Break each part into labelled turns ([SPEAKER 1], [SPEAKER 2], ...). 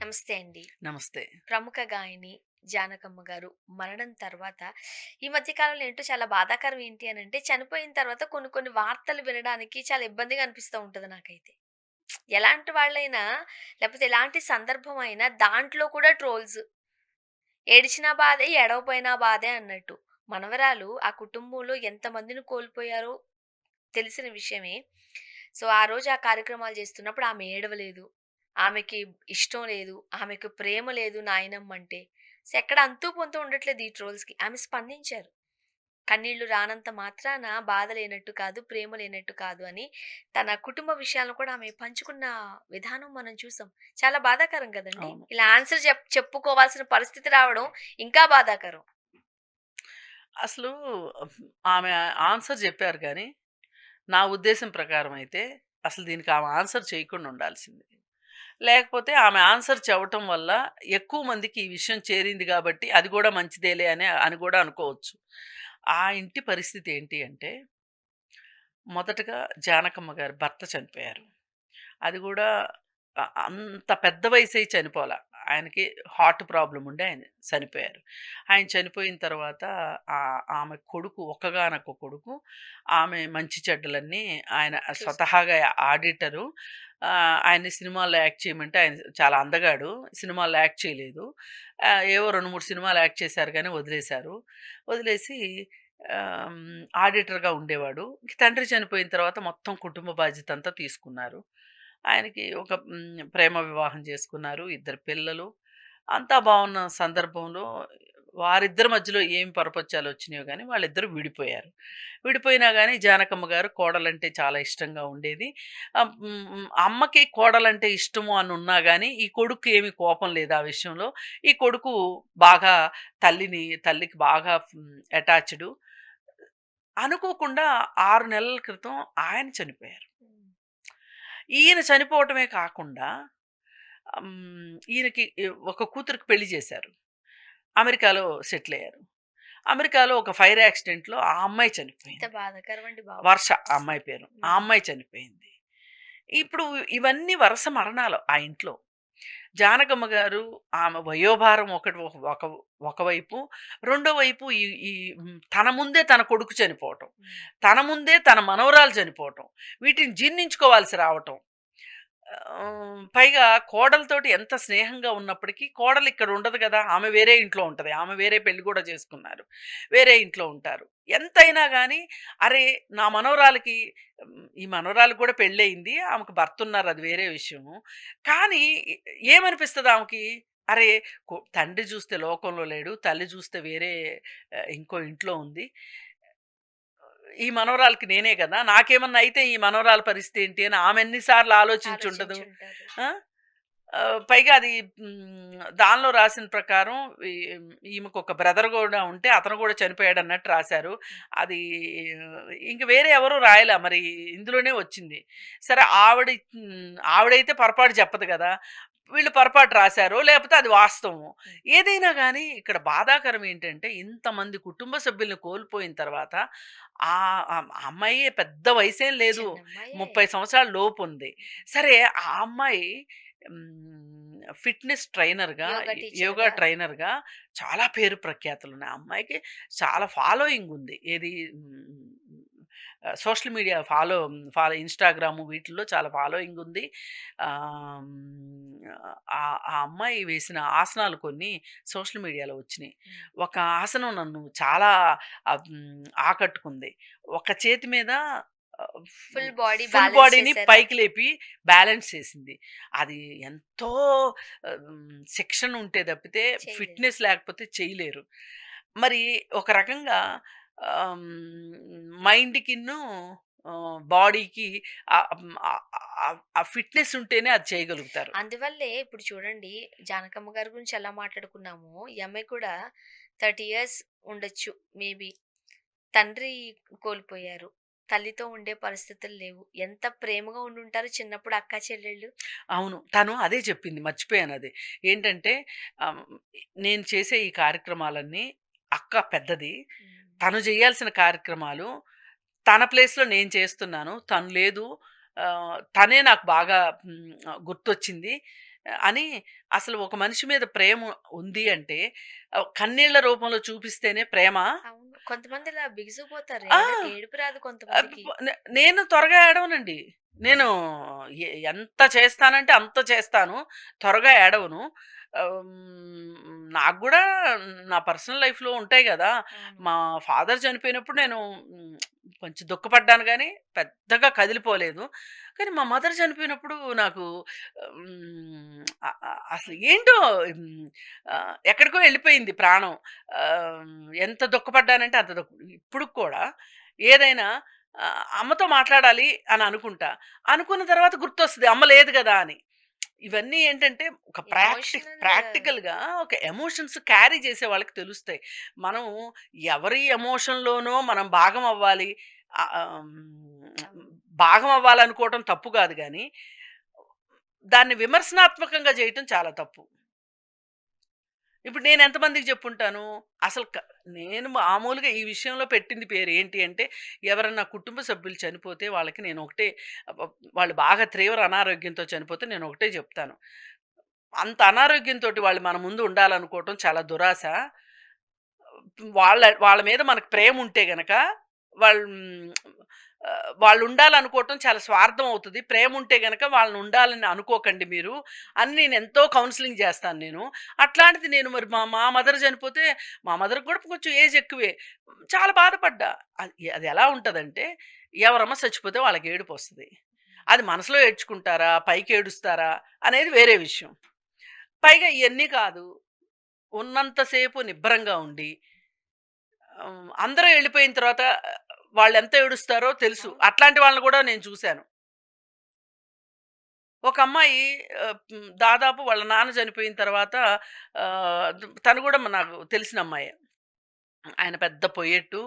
[SPEAKER 1] నమస్తే అండి.
[SPEAKER 2] నమస్తే.
[SPEAKER 1] ప్రముఖ గాయని జానకమ్మ గారు మరణం తర్వాత ఈ మధ్య కాలంలో ఏంటో చాలా బాధాకరం ఏంటి అనంటే చనిపోయిన తర్వాత కొన్ని కొన్ని వార్తలు వినడానికి చాలా ఇబ్బందిగా అనిపిస్తూ ఉంటది నాకైతే. ఎలాంటి వాళ్ళైనా లేకపోతే ఎలాంటి సందర్భం అయినా దాంట్లో కూడా ట్రోల్స్. ఏడిచినా బాధే, ఏడవపోయినా బాధే అన్నట్టు. మనవరాలు ఆ కుటుంబంలో ఎంతమందిని కోల్పోయారో తెలిసిన విషయమే. సో, ఆ రోజు ఆ కార్యక్రమాలు చేస్తున్నప్పుడు ఆమె ఏడవలేదు. ఆమెకి ఇష్టం లేదు. ఆమెకు ప్రేమ లేదు నాయనమ్మంటే. సో, ఎక్కడ అంతు పొంతు ఉండట్లేదు ఈ ట్రోల్స్‌కి. ఆమె స్పందించారు. కన్నీళ్లు రానంత మాత్రాన బాధ లేనట్టు కాదు, ప్రేమ లేనట్టు కాదు అని తన కుటుంబ విషయాలను కూడా ఆమె పంచుకున్న విధానం మనం చూసాం. చాలా బాధాకరం కదండీ!
[SPEAKER 2] అవును.
[SPEAKER 1] ఇలా ఆన్సర్ చెప్పుకోవాల్సిన పరిస్థితి రావడం ఇంకా బాధాకరం.
[SPEAKER 2] అసలు ఆమె ఆన్సర్ జెప్పారు గానీ, నా ఉద్దేశం ప్రకారం అయితే అసలు దీనికి ఆమె ఆన్సర్ చేయకుండా ఉండాల్సింది. లేకపోతే ఆమె ఆన్సర్ చెప్పటం వల్ల ఎక్కువ మందికి ఈ విషయం చేరింది గాబట్టి, అది గూడా మంచిదేలే అని గూడా అనుకోవచ్చు. ఆ ఇంటి పరిస్థితి ఏంటి అంటే, మొదటగా జానకమ్మ గారి భర్త చనిపోయారు. అది గూడా అంత పెద్ద వయసై చనిపోలా. ఆయనకి హార్ట్ ప్రాబ్లమ్ ఉండి ఆయన చనిపోయారు. ఆయన చనిపోయిన తర్వాత ఆమె కొడుకు ఒక్కగానొక్క కొడుకు. ఆమె మంచి చెడ్డలన్నీ ఆయన
[SPEAKER 1] చూసుకున్నారు.
[SPEAKER 2] స్వతహాగా ఆడిటరు. ఆయన్ని సినిమాల్లో యాక్ట్ చేయమంటే ఆయన చాలా అందగాడు. సినిమాల్లో యాక్ట్ చేయలేదు. ఏవో 2, 3 సినిమాలు యాక్ట్ చేశారు గానీ వదిలేశారు. వదిలేసి ఆడిటర్‌గా ఉండేవాడు. తండ్రి చనిపోయిన తర్వాత మొత్తం కుటుంబ బాధ్యతంతా తీసుకున్నారు. ఆయనకి ఒక ప్రేమ వివాహం చేసుకున్నారు. ఇద్దరు పిల్లలు. అంతా బావున్న సందర్భంలో వారిద్దరి మధ్యలో ఏం పొరపచ్చాలొచ్చినాయో గానీ వాళ్ళిద్దరూ విడిపోయారు. విడిపోయినా గానీ జానకమ్మ గారు కోడలంటే చాలా ఇష్టంగా ఉండేది. అమ్మకి కోడలంటే ఇష్టము అనున్నా గానీ ఈ కొడుక్కి ఏమి కోపం లేదు ఆ విషయంలో. ఈ కొడుకు బాగా తల్లికి బాగా అటాచ్‌డు. అనుకోకుండా 6 నెలల క్రితం ఆయన చనిపోయారు.
[SPEAKER 1] హ్మ్.
[SPEAKER 2] ఈయన చనిపోవటమే కాకుండా ఈయనకి ఒక కూతురికి పెళ్లి చేశారు. అమెరికాలో సెటిల్ అయ్యారు. అమెరికాలో ఒక ఫైర్ యాక్సిడెంట్‌లో ఆ అమ్మాయి
[SPEAKER 1] ఎంత
[SPEAKER 2] చనిపోయింది.
[SPEAKER 1] బాధాకరం అండి బాబు.
[SPEAKER 2] వర్ష ఆ అమ్మాయి పేరు. ఆ
[SPEAKER 1] హ్మ్.
[SPEAKER 2] అమ్మాయి చనిపోయింది. ఇప్పుడు ఇవన్నీ వరుస మరణాలు ఆ ఇంట్లో. జానకమ్మ గారు ఆమె వయోభారం ఒకటి ఒక ఒకవైపు, రెండో వైపు ఈ ఈ తన ముందే తన కొడుకు చనిపోవటం.
[SPEAKER 1] హ్మ్.
[SPEAKER 2] తన ముందే తన మనవరాలు చనిపోవటం. వీటిని జీర్ణించుకోవాల్సి రావటం. పైగా కోడలతోటి ఎంత స్నేహంగా ఉన్నప్పటికీ కోడలు ఇక్కడ ఉండదు గదా! ఆమె వేరే ఇంట్లో ఉంటది. ఆమె వేరే పెళ్లి గూడా చేసుకున్నారు. వేరే ఇంట్లో ఉంటారు. ఎంతైనా గానీ, అరే! నా మనవరాలికి ఈ మనవరాలికి కూడా పెళ్ళయింది. ఆమెకు భర్తున్నారు అది వేరే విషయము. కానీ ఎ ఏమనిపిస్తది ఆమెకి? అరే! తండ్రి జూస్తే లోకంలో లేడు. తల్లి జూస్తే వేరే ఇంకో ఇంట్లో ఉంది. ఈ మనవరాలికి నేనే గదా! నాకేమన్నా అయితే ఈ మనవరాలి పరిస్థితి ఏంటి అని ఆమె ఎన్ని సార్లు ఆలోచించుండదు.
[SPEAKER 1] ఆలోచించుంటారు.
[SPEAKER 2] ఆ! పైగా అది దానిలో రాసిన ప్రకారం ఈ ఈమెకొక బ్రదర్ గూడా ఉంటే అతను గూడా చనిపోయాడన్నట్టు రాశారు.
[SPEAKER 1] హ్మ్.
[SPEAKER 2] అది ఇంక వేరే ఎవరు రాయలా మరి ఇందులోనే వచ్చింది. సరే ఆవిడైతే పొరపాటు చెప్పదు గదా! వీళ్ళు పొరపాటు రాశారో లేపోతే అది వాస్తవమో.
[SPEAKER 1] హ్మ్.
[SPEAKER 2] ఏదైనా గానీ ఇక్కడ బాధాకరం ఏంటంటే ఇంతమంది కుటుంబ సభ్యుల్ని కోల్పోయిన తర్వాత అమ్మాయి పెద్ద వయసేం లేదు.
[SPEAKER 1] చిన్నమ్మాయే.
[SPEAKER 2] 30 సంవత్సరాల లోపుంది. సరే ఆ అమ్మాయి ఫిట్‌నెస్ ట్రైనర్‌గా,
[SPEAKER 1] యోగా
[SPEAKER 2] యోగా
[SPEAKER 1] టీచర్‌గా.
[SPEAKER 2] ట్రైనర్‌గా చాలా పేరు ప్రఖ్యాతులున్నాయి. ఆ అమ్మాయికి చాలా ఫాలోయింగ్ ఉంది. ఏది సోషల్ మీడియా ఫాలో ఇన్‌స్టాగ్రాము వీటిల్లో చాలా ఫాలోయింగ్ ఉంది. ఆహ్, హ్మ్, ఆ ఆ అమ్మాయి వేసిన ఆసనాలు కొన్ని సోషల్ మీడియాలో వచ్చినియి.
[SPEAKER 1] హ్మ్.
[SPEAKER 2] ఒక ఆసనం నన్ను చాలా ఆకట్టుకుంది. ఒక చేతి మీద ఆహ్,
[SPEAKER 1] ఫుల్ బాడీ
[SPEAKER 2] ఫుల్
[SPEAKER 1] బ్యాలెన్స్
[SPEAKER 2] బాడీని
[SPEAKER 1] చేసారా?
[SPEAKER 2] పైకి లేపి బ్యాలెన్స్ చేసింది. అది ఎంతో శిక్షణ ఉంటే తప్పితే
[SPEAKER 1] చేయలేదు.
[SPEAKER 2] ఫిట్‌నెస్ లేకపోతే చేయలేరు. మరి ఒక రకంగా మైండ్‌కిను బాడీకి ఆ ఫిట్‌నెస్ ఉంటేనే అది చేయగలుగుతారు.
[SPEAKER 1] అందువల్లే ఇప్పుడు చూడండి 'జానకమ్మ' గారి గురించి ఎలా మాట్లాడుకున్నామో, ఈ అమ్మాయి కూడా 30 ఇయర్స్ ఉండొచ్చు మేబీ. తండ్రి కోల్పోయారు. తల్లితో ఉండే పరిస్థితులు లేవు. ఎంత ప్రేమగా ఉండుంటారు చిన్నప్పుడు అక్కా చెల్లెళ్ళు.
[SPEAKER 2] అవును. తను అదే చెప్పింది. మర్చిపోయానది. ఏంటంటే ఆహ్, నేను చేసే ఈ కార్యక్రమాలన్నీ అక్క పెద్దది.
[SPEAKER 1] హ్మ్.
[SPEAKER 2] తను చేయాల్సిన కార్యక్రమాలు తన ప్లేస్‌లో నేను చేస్తున్నాను. తను లేదు. తనే నాకు బాగా గుర్తొచ్చింది. అని అసలు ఒక మనిషి మీద ప్రేమ ఉంది అంటే కన్నీళ్ల రూపంలో చూపిస్తేనే ప్రేమ.
[SPEAKER 1] అవును. కొంతమంది ఇలా బిగిసిపోతారు.
[SPEAKER 2] ఆ!
[SPEAKER 1] ఏడుపు రాదు
[SPEAKER 2] అబ్
[SPEAKER 1] కొంతమందికి.
[SPEAKER 2] ప్ నే నేను త్వరగా ఏడవనండి. నేను ఎంత చేస్తానంటే అంత చేస్తాను. త్వరగా ఏడవను. నాకు గూడా నా పర్సనల్ లైఫ్‌లో ఉంటాయి గదా!
[SPEAKER 1] అవును.
[SPEAKER 2] మా ఫాదర్ చనిపోయినప్పుడు నేను హ్మ్, కొంచెం దుఃఖపడ్డాను గానీ, పెద్దగా కదిలిపోలేదు. కానీ మా మదర్ చనిపోయినప్పుడు నాకు అసలు ఏంటో హ్మ్, ఎక్కడికో ఎళ్ళిపోయింది ప్రాణం. ఎంత దుఃఖపడ్డానంటే అంత ఇప్పుడుకి కూడా ఏదైనా అమ్మతో మాట్లాడాలి అని అనుకుంటా. అనుకున్న తర్వాత గుర్తొస్తది అమ్మ లేదు గదా! అని. ఇవన్నీ ఏంటంటే ఒక
[SPEAKER 1] ఎమోషనల్
[SPEAKER 2] ప్రాక్టికల్‌గా ఒక ఎమోషన్స్ క్యారీ చేసే వాళ్ళకి తెలుస్తాయి. మనం ఎవరి ఎమోషన్‌లోనో మనం భాగం అవ్వాలి. ఆహ్, ఆహ్, హ్మ్,
[SPEAKER 1] అవును.
[SPEAKER 2] భాగం అవ్వాలనుకోవటం తప్పు గాదు గానీ, దాన్ని విమర్శనాత్మకంగా చేయటం చాలా తప్పు. ఇప్పుడు నేను ఎంతమందికి చెప్పుంటాను. అసలు నేను మామూలుగా ఈ విషయంలో పెట్టింది పేరు ఏంటి అంటే, ఎవరన్నా కుటుంబ సభ్యులు చనిపోతే వాళ్ళకి నేను ఒకటే వాళ్ళు బాగా తీవ్ర అనారోగ్యంతో చనిపోతే నేను ఒకటే చెప్తాను. అంత అనారోగ్యంతోటి వాళ్ళు మన ముందు ఉండాలనుకోవటం చాలా దురాశ. వాళ్ళ వాళ్ళ మీద మనకు ప్రేముంటే గనక వాళ్ళు వాళ్ళు ఉండాలనుకోవటం చాలా స్వార్థం అవుతది. ప్రేముంటే గనక వాళ్ళని ఉండాలని అనుకోకండి మీరు అని నేను ఎంతో కౌన్సెలింగ్ చేస్తాను నేను. అట్లాంటిది నేను మరి మా మా మదర్ చనిపోతే మా మదర్‌కి కూడా కొంచెం ఏజ్ ఎక్కువే. చాలా బాధపడ్డా. అది ఎలా ఉంటదంటే ఎవరమ్మ చచ్చిపోతే వాళ్ళకి ఏడుపొస్తది. అది మనసులో ఏడ్చుకుంటారా? పైకి ఏడుస్తారా? అనేది వేరే విషయం. పైగా ఇయన్నీ కాదు. ఉన్నంత సేపు నిబ్బరంగా ఉండి అందరూ ఎళ్ళిపోయిన తర్వాత వాళ్ళెంత ఏడుస్తారో తెలుసు.
[SPEAKER 1] అవును.
[SPEAKER 2] అట్లాంటి వాళ్ళని గూడా నేను చూసాను. ఒక అమ్మాయి దాదాపు వాళ్ళ నాన్న చనిపోయిన తర్వాత తను గూడా నాకు తెలిసిన అమ్మాయే. ఆయన పెద్ద పొయెట్టు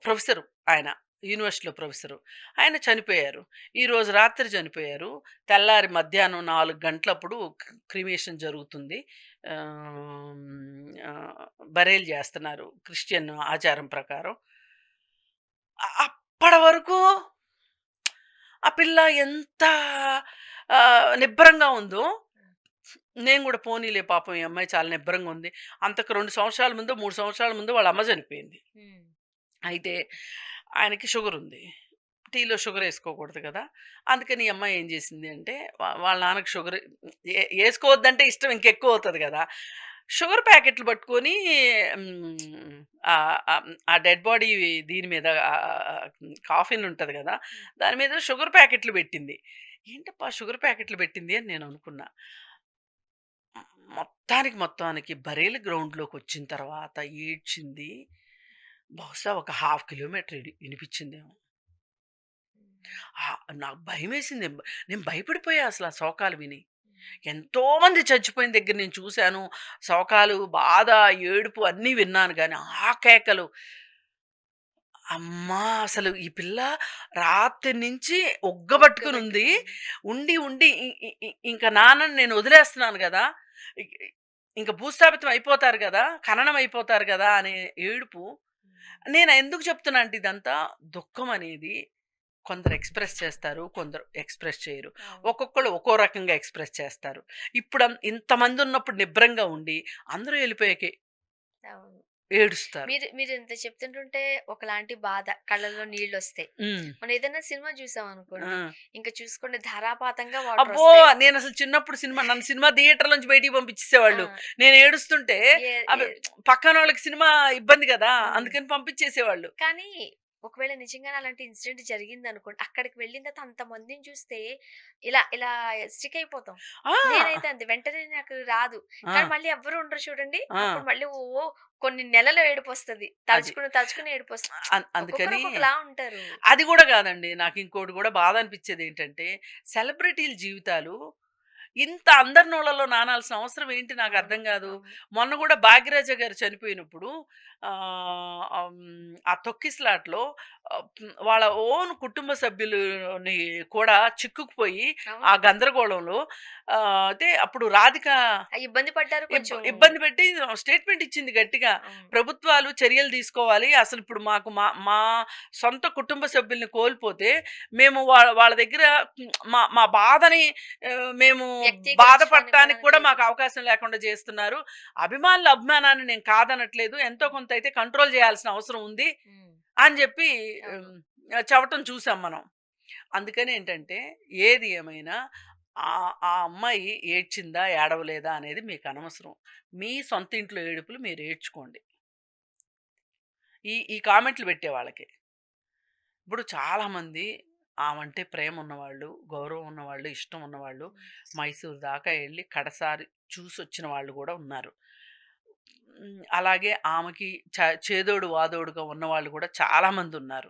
[SPEAKER 2] ప్రొఫెసరు ఆయన. యూనివర్సిటీలో ప్రొఫెసరు. ఆయన చనిపోయారు. ఈరోజు రాత్రి చనిపోయారు. తెల్లారి మధ్యాహ్నం 4 గంటలప్పుడు క్రిమేషన్ జరుగుతుంది. ఆహ్, ఆహ్, బరైల్ జేస్తున్నారు క్రిస్టియన్ ఆచారం ప్రకారం. అప్పటి వరకు ఆ పిల్ల ఎంత నిబ్బరంగా ఉందో, నేను గూడా పోనీలే పాపం ఈ అమ్మాయి చాలా నిబ్బరంగా ఉంది. అంతకు 2 సంవత్సరాల ముందో, 3 సంవత్సరాల ముందో వాళ్ళ అమ్మ చనిపోయింది.
[SPEAKER 1] హ్మ్.
[SPEAKER 2] అయితే ఆయనకి షుగరుంది. టీలో షుగరేసుకోకూడదు కదా! అందుకని ఈ అమ్మాయి ఏం జేసింది అంటే, వాళ్ళ నాన్నకి షుగర్ ఏసుకోవద్దంటే ఇష్టం ఇంకెక్కువవుతది గదా! షుగర్ ప్యాకెట్లు పట్టుకొని ఆ డెడ్ బాడీ దీని మీద కాఫిన్ ఉంటది గదా!
[SPEAKER 1] హ్మ్.
[SPEAKER 2] దాని మీద షుగర్ ప్యాకెట్లు పెట్టింది. ఏంటబ్బా! షుగర్ ప్యాకెట్లు పెట్టింది అని నేననుకున్నా. మొత్తానికి బరేలి గ్రౌండ్‌లోకొచ్చిన తర్వాత ఏడ్చింది. బహుశా ఒక హాఫ్ కిలోమీటర్ ఇనిపిచ్చిందేమో.
[SPEAKER 1] హ్మ్.
[SPEAKER 2] నాకు భయమేసింది. నేను భయపడిపోయా అసల ఆ శోకాలు విని.
[SPEAKER 1] హ్మ్.
[SPEAKER 2] ఎంతోమంది చచ్చిపోయిన దగ్గర నేను చూశాను. శోకాలు, బాధ, ఏడుపు అన్నీ విన్నాను గానీ, ఆ కేకలు అమ్మా! అసలు ఈ పిల్ల రాత్రి నుంచి ఒగ్గబట్టుకొనుంది.
[SPEAKER 1] ఒగ్గబెట్టుకునుంది.
[SPEAKER 2] ఉండి ఇ ఇ ఇ ఇంక నాన్నని నేను వదిలేస్తున్నాను గదా! ఇ ఇ ఇంక భూస్థాపితం అయిపోతారు గదా! ఖననం అయిపోతారు గదా! అనే ఏడుపు.
[SPEAKER 1] హ్మ్.
[SPEAKER 2] నేను ఎందుకు చెప్తున్నా అంటే ఇదంతా దుఃఖం అనేది కొందరు ఎక్స్‌ప్రెస్ చేస్తారు. కొందరు ఎక్స్‌ప్రెస్ చేయరు.
[SPEAKER 1] అవును.
[SPEAKER 2] ఒక్కొక్కళ్ళు ఒక్కో రకంగా ఎక్స్‌ప్రెస్ చేస్తారు. ఇప్పుడు ఇంతమందున్నప్పుడు నిబ్బరంగా ఉండి అందరూ ఎళ్ళిపోయాకే
[SPEAKER 1] అవును.
[SPEAKER 2] ఏడుస్తారు.
[SPEAKER 1] మీరింత చెప్తుంటుంటే ఒకలాంటి బాధ. కళ్ళల్లో నీళ్ళొస్తాయి.
[SPEAKER 2] హ్మ్.
[SPEAKER 1] మనం ఏదైనా సినిమా
[SPEAKER 2] ఆ!
[SPEAKER 1] చూసామనుకోండి, ఇంక చూసుకోండి ధారాపాతంగా
[SPEAKER 2] అబ్బో!
[SPEAKER 1] వాటరొస్తాయి.
[SPEAKER 2] నేనసలు చిన్నప్పుడు నన్ను సినిమా థియేటర్ నుంచి బయటికి
[SPEAKER 1] ఆ!
[SPEAKER 2] పంపించేసేవాళ్ళు. నేను ఏడుస్తుంటే
[SPEAKER 1] ఏ
[SPEAKER 2] అబ్
[SPEAKER 1] ఏ
[SPEAKER 2] పక్కనోళ్ళకి సినిమా ఇబ్బంది గదా!
[SPEAKER 1] హ్మ్.
[SPEAKER 2] అందుకని పంపించేసేవాళ్ళు.
[SPEAKER 1] కానీ ఒకవేళ నిజంగానే అలాంటి ఇన్సిడెంట్ జరిగిందనుకోండి, అక్కడికి వెళ్ళిన తర్వాత అంతమందిని చూస్తే ఇలా ఇలా స్టిక్ అయిపోతాం.
[SPEAKER 2] ఆ!
[SPEAKER 1] నేనైతే అంతే. వెంటనే నాకు రాదు.
[SPEAKER 2] ఆ!
[SPEAKER 1] కానీ మళ్ళీ ఎవ్వరు ఉండరు చూడండి.
[SPEAKER 2] ఆ!
[SPEAKER 1] అప్పుడు మళ్ళీ కొన్ని నెలలు ఏడుపొస్తది.
[SPEAKER 2] అది.
[SPEAKER 1] తలుచుకుని ఏడుపొస్తది. ఒక్కొక్కరు
[SPEAKER 2] అందుకని
[SPEAKER 1] ఒక్కొక్కలా ఉంటారు.
[SPEAKER 2] అది గూడా గాదండి. నాకింకోటి గూడా బాధ అనిపిచ్చేదేంటంటే, సెలబ్రిటీల జీవితాలు ఇంత అందరి నోళ్ళలో నానాల్సిన అవసరం ఏంటి
[SPEAKER 1] అవును.
[SPEAKER 2] నాకర్థం గాదు.
[SPEAKER 1] అవును.
[SPEAKER 2] మొన్న గూడా 'భాగ్యరాజ' గారు చనిపోయినప్పుడు ఆ తొక్కిసలాటలో వాళ్ళ ఓన్ కుటుంబ సభ్యులని కూడా చిక్కుకుపోయి ఆ
[SPEAKER 1] అవును.
[SPEAKER 2] గందరగోళంలో అయితే అప్పుడు రాధిక
[SPEAKER 1] ఇబ్బంది పడ్డారు కొంచెం.
[SPEAKER 2] ఇబ్బంది పెట్టి స్టేట్మెంట్ ఇచ్చింది గట్టిగా.
[SPEAKER 1] అవును.
[SPEAKER 2] ప్రభుత్వాలు చర్యలు తీసుకోవాలి. అసలిప్పుడు మాకు మా మా సొంత కుటుంబ సభ్యుల్ని కోల్పోతే మేము వాళ్ళ దగ్గర మా మా బాధని మేము
[SPEAKER 1] వ్యక్తీకరించడానికి కూడా
[SPEAKER 2] బాధపడటానికి కూడా
[SPEAKER 1] లేదు.
[SPEAKER 2] మాకు అవకాశం లేకుండా చేస్తున్నారు. అభిమానుల అభిమానాన్ని నేను కాదనట్లేదు. ఎంతో కొంత అయితే కంట్రోల్ చేయాల్సిన అవసరం ఉంది
[SPEAKER 1] హ్మ్.
[SPEAKER 2] అని చెప్పి
[SPEAKER 1] అవును.
[SPEAKER 2] చెప్పటం చూసాం మనం. అందుకని ఏంటంటే ఏది ఏమైనా ఆ అమ్మాయి ఏడ్చిందా, ఏడవలేదా అనేది మీకు అనవసరం. మీ సొంత ఇంట్లో ఏడుపులు మీరు ఏడ్చుకోండి. ఈ కామెంట్లు పెట్టే వాళ్ళకి. ఇప్పుడు చాలామంది ఆమంటే ప్రేమ ఉన్నవాళ్ళు, గౌరవం ఉన్నవాళ్ళు, ఇష్టం ఉన్నవాళ్ళు
[SPEAKER 1] హ్మ్.
[SPEAKER 2] మైసూర్ దాకా ఎళ్లి కడసారి చూసొచ్చిన వాళ్ళు గూడా ఉన్నారు. అలాగే ఆమెకి చేదోడు వాదోడుగా ఉన్నవాళ్ళు గూడా చాలామందున్నారు.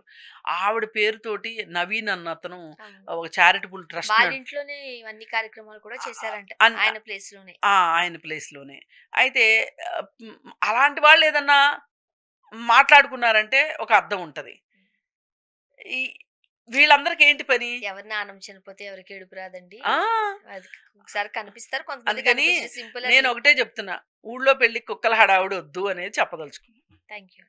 [SPEAKER 2] ఆవిడ పేరుతోటి నవీన్ అన్నతను
[SPEAKER 1] అవును.
[SPEAKER 2] ఒక చారిటబుల్ ట్రస్ట్
[SPEAKER 1] వాళ్ళ ఇంట్లోనే ఇవన్నీ కార్యక్రమాలు కూడా చేశారంట.
[SPEAKER 2] అన్
[SPEAKER 1] ఆయన ప్లేస్‌లోనే.
[SPEAKER 2] ఆయన ప్లేస్‌లోనే. అయితే అలాంటి వాళ్ళేదన్నా మాట్లాడుకున్నారంటే ఒక అర్థం ఉంటది. ఈ వీళ్ళందరికి ఏంటి పని?
[SPEAKER 1] ఎవరి నాన్నమ్మ చనిపోతే ఎవరికి ఏడుపు రాదండి.
[SPEAKER 2] ఆ!
[SPEAKER 1] అది ఒకసారి కనిపిస్తారు. కొంతమంది
[SPEAKER 2] అందుకని
[SPEAKER 1] కనిపించరు. సింపుల్ అది.
[SPEAKER 2] నేనొకటే చెప్తున్నా. ఊళ్ళో పెళ్ళికి కుక్కల హడావుడి ఒద్దు అనేది చెప్పదలుచుకున్నా.
[SPEAKER 1] Thank you.